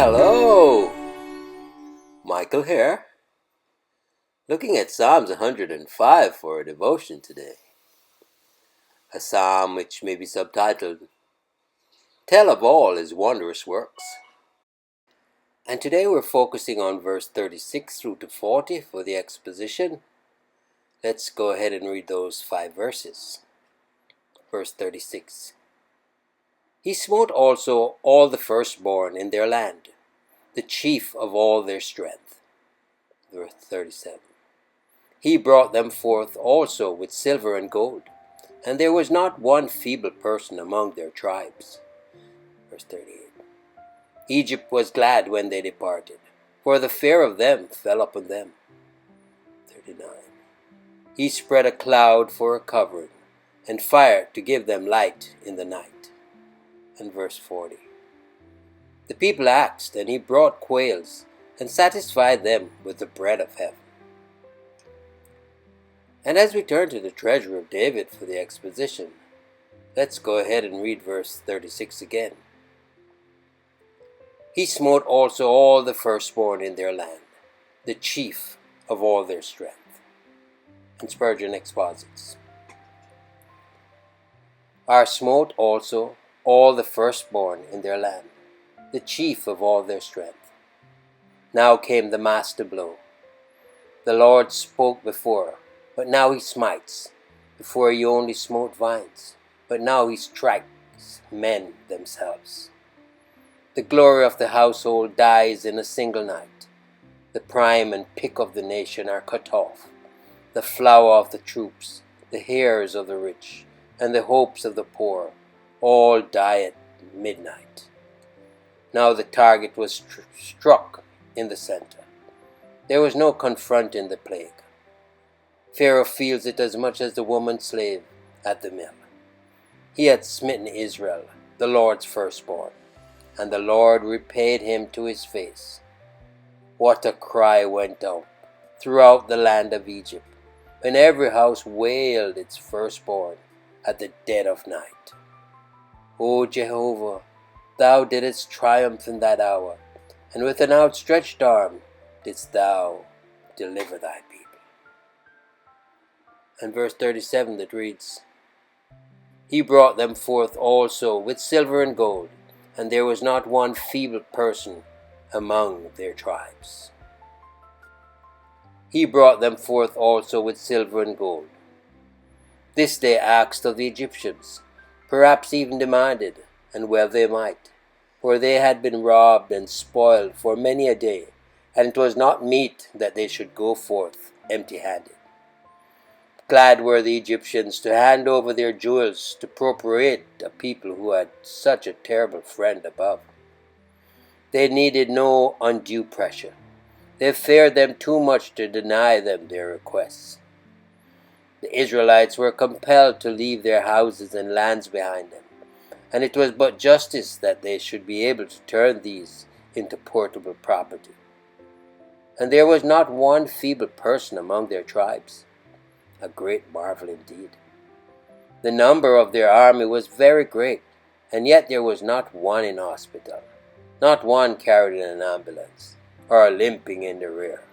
Hello! Michael here, looking at Psalms 105 for a devotion today. A psalm which may be subtitled, Tell of All His Wondrous Works. And today we're focusing on verse 36 through to 40 for the exposition. Let's go ahead and read those 5 verses. Verse 36. He smote also all the firstborn in their land, the chief of all their strength. Verse 37. He brought them forth also with silver and gold, and there was not one feeble person among their tribes. Verse 38. Egypt was glad when they departed, for the fear of them fell upon them. 39. He spread a cloud for a covering, and fire to give them light in the night. And verse 40. The people asked, and he brought quails, and satisfied them with the bread of heaven. And as we turn to the treasure of David for the exposition, let's go ahead and read verse 36 again. He smote also all the firstborn in their land, the chief of all their strength. And Spurgeon exposits. Are smote also all the firstborn in their land, the chief of all their strength. Now came the master blow. The Lord spoke before, but now he smites. Before he only smote vines, but now he strikes men themselves. The glory of the household dies in a single night. The prime and pick of the nation are cut off. The flower of the troops, the heirs of the rich, and the hopes of the poor, all die at midnight. Now the target was struck in the center. There was no confronting the plague. Pharaoh feels it as much as the woman slave at the mill. He had smitten Israel, the Lord's firstborn, and the Lord repaid him to his face. What a cry went up throughout the land of Egypt, when every house wailed its firstborn at the dead of night. O Jehovah, thou didst triumph in that hour, and with an outstretched arm didst thou deliver thy people. And verse 37 that reads, He brought them forth also with silver and gold, and there was not one feeble person among their tribes. He brought them forth also with silver and gold. This they asked of the Egyptians, perhaps even demanded, and well they might, for they had been robbed and spoiled for many a day, and it was not meet that they should go forth empty-handed. Glad were the Egyptians to hand over their jewels to propitiate a people who had such a terrible friend above. They needed no undue pressure. They feared them too much to deny them their requests. The Israelites were compelled to leave their houses and lands behind them, and it was but justice that they should be able to turn these into portable property. And there was not one feeble person among their tribes. A great marvel indeed. The number of their army was very great, and yet there was not one in hospital, not one carried in an ambulance, or limping in the rear.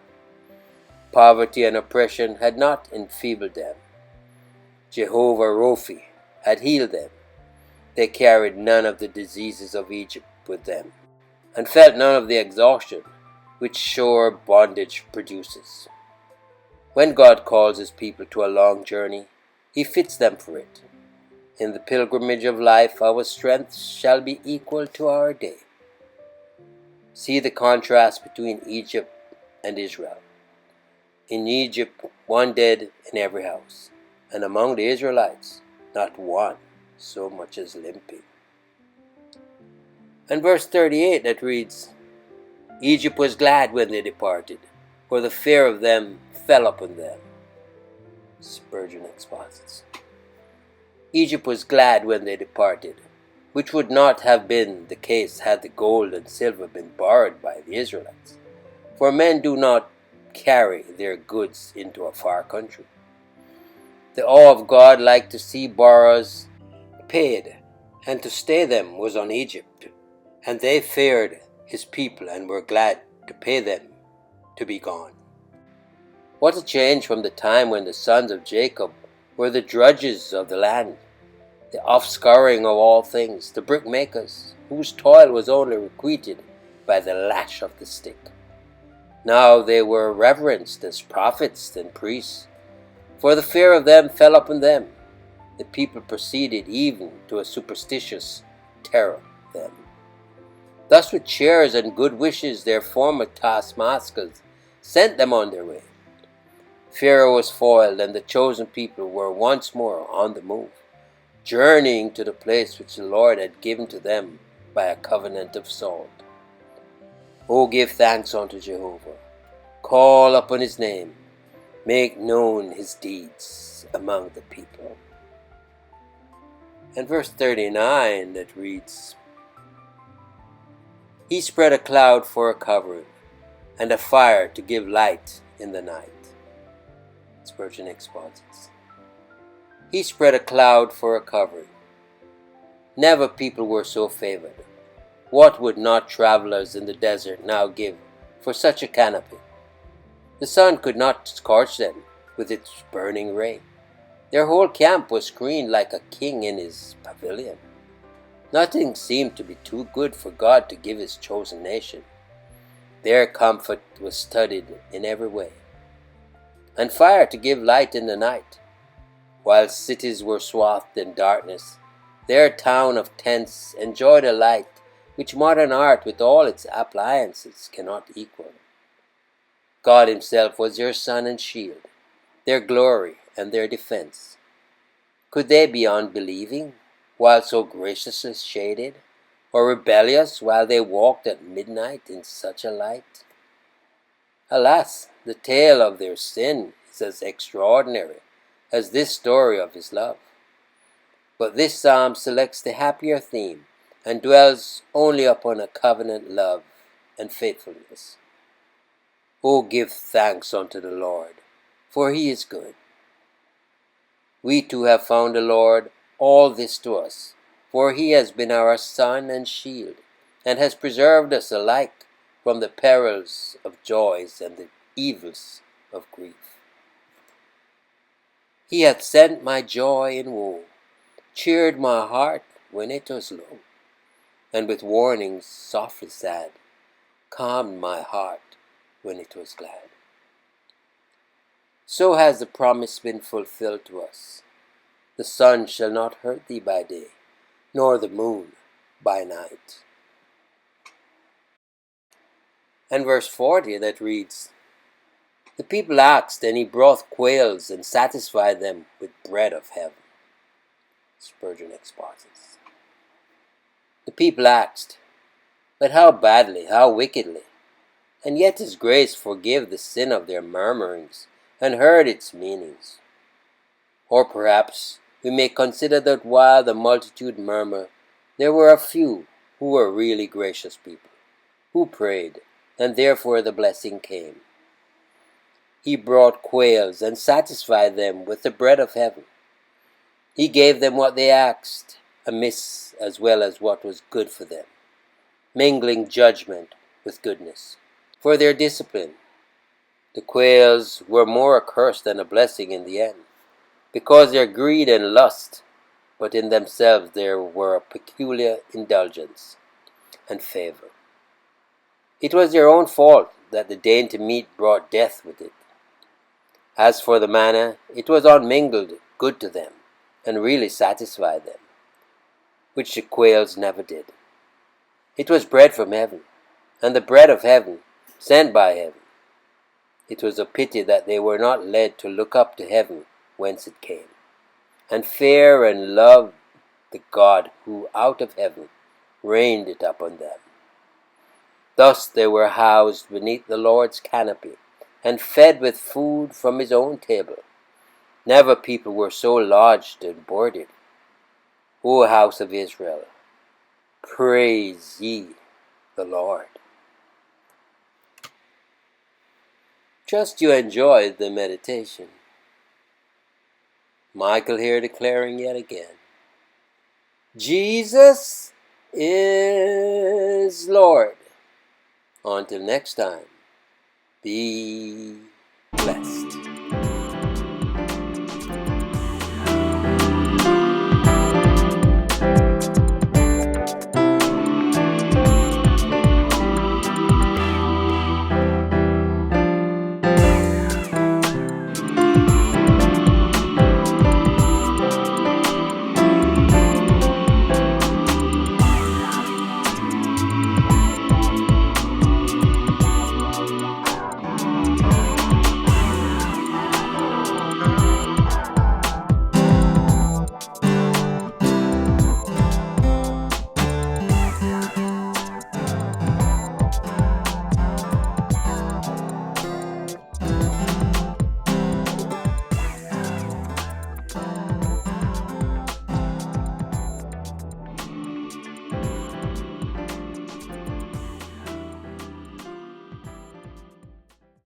Poverty and oppression had not enfeebled them. Jehovah Rophi had healed them. They carried none of the diseases of Egypt with them, and felt none of the exhaustion which sure bondage produces. When God calls his people to a long journey, he fits them for it. In the pilgrimage of life, our strength shall be equal to our day. See the contrast between Egypt and Israel. In Egypt, one dead in every house, and among the Israelites, not one so much as limping. And verse 38 that reads, Egypt was glad when they departed, for the fear of them fell upon them. Spurgeon exposits. Egypt was glad when they departed, which would not have been the case had the gold and silver been borrowed by the Israelites. For men do not carry their goods into a far country. The awe of God liked to see borrowers paid, and to stay them was on Egypt, and they feared his people and were glad to pay them to be gone. What a change from the time when the sons of Jacob were the drudges of the land, the offscouring of all things, the brickmakers, whose toil was only requited by the lash of the stick. Now they were reverenced as prophets and priests, for the fear of them fell upon them. The people proceeded even to a superstitious terror of them. Thus with cheers and good wishes their former taskmasters sent them on their way. Pharaoh was foiled, and the chosen people were once more on the move, journeying to the place which the Lord had given to them by a covenant of salt. O give thanks unto Jehovah, call upon his name, make known his deeds among the people. And verse 39 that reads, He spread a cloud for a covering, and a fire to give light in the night. Spurgeon exposits. He spread a cloud for a covering. Never people were so favored. What would not travelers in the desert now give for such a canopy? The sun could not scorch them with its burning ray. Their whole camp was screened like a king in his pavilion. Nothing seemed to be too good for God to give his chosen nation. Their comfort was studied in every way. And fire to give light in the night. While cities were swathed in darkness, their town of tents enjoyed a light which modern art with all its appliances cannot equal. God himself was their sun and shield, their glory and their defense. Could they be unbelieving while so graciously shaded, or rebellious while they walked at midnight in such a light? Alas, the tale of their sin is as extraordinary as this story of his love. But this psalm selects the happier theme and dwells only upon a covenant love and faithfulness. O give thanks unto the Lord, for he is good. We too have found the Lord all this to us, for he has been our sun and shield, and has preserved us alike from the perils of joys and the evils of grief. He hath sent my joy in woe, cheered my heart when it was low, and with warnings softly sad, calmed my heart when it was glad. So has the promise been fulfilled to us. The sun shall not hurt thee by day, nor the moon by night. And verse 40 that reads, The people asked, and he brought quails and satisfied them with bread of heaven. Spurgeon exposits. The people asked, but how badly, how wickedly, and yet his grace forgave the sin of their murmurings and heard its meanings. Or perhaps we may consider that while the multitude murmured, there were a few who were really gracious people, who prayed, and therefore the blessing came. He brought quails and satisfied them with the bread of heaven. He gave them what they asked, amiss as well as what was good for them, mingling judgment with goodness. For their discipline, the quails were more a curse than a blessing in the end, because their greed and lust, but in themselves there were a peculiar indulgence and favor. It was their own fault that the dainty meat brought death with it. As for the manna, it was unmingled good to them, and really satisfied them, which the quails never did. It was bread from heaven, and the bread of heaven, sent by heaven. It was a pity that they were not led to look up to heaven whence it came, and fear and love the God who out of heaven rained it upon them. Thus they were housed beneath the Lord's canopy, and fed with food from his own table. Never people were so lodged and boarded. O house of Israel, praise ye the Lord. Trust you enjoyed the meditation. Michael here declaring yet again, Jesus is Lord. Until next time, be blessed.